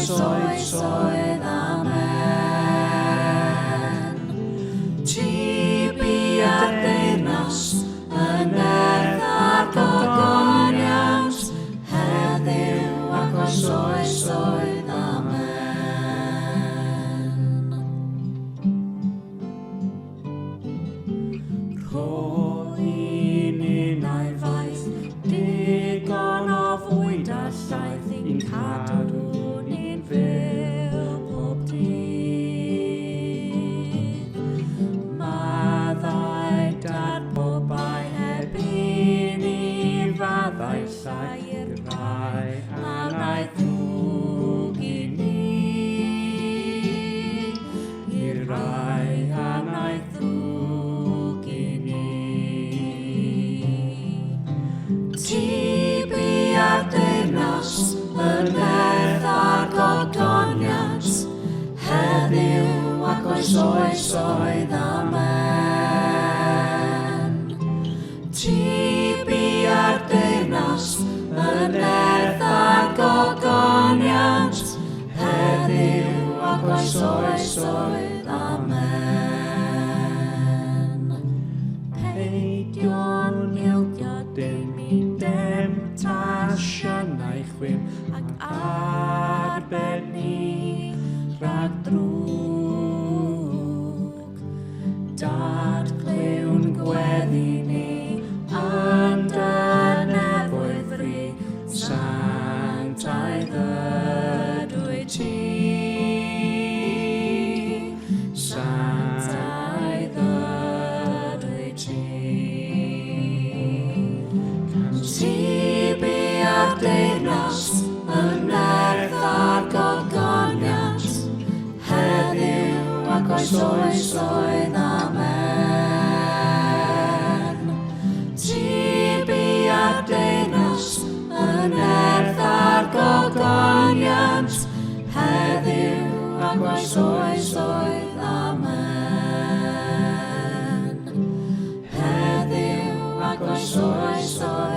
oesoedd, amen. Ti bu a deyrnas yn erth a'r gogoniant, heddiw ac oesoedd, amen. Rho'n unau faith, digon o fwyd a llaeth i'n cadw ni'n fyw pob dydd. Maddau dad pobai heb un i faddau llai i'r rai anau ddrwg i ni. I'r rai anau ddrwg i ni. Ti bu ar deyrnas yn erth a'r gogoniant, heddiw ac oesoedd, amen. Ti bu ar deyrnas yn erth a'r gogoniant, heddiw ac oesoedd, amen. Peidion ildio dim i demtasiynau chwim ac arbenni rhag drwg. Dad clyw'n gweddi ni yn dy nefoedd fri, sanctaidd ydwy ti. Sanctaidd ydwy ti. Ti bu ar deyrnas yn erth a'r gogoniant, heddiw ac oesoedd, amen. Ti bu ar deyrnas yn erth a'r gogoniant, heddiw ac oesoedd, amen. Heddiw ac oesoedd,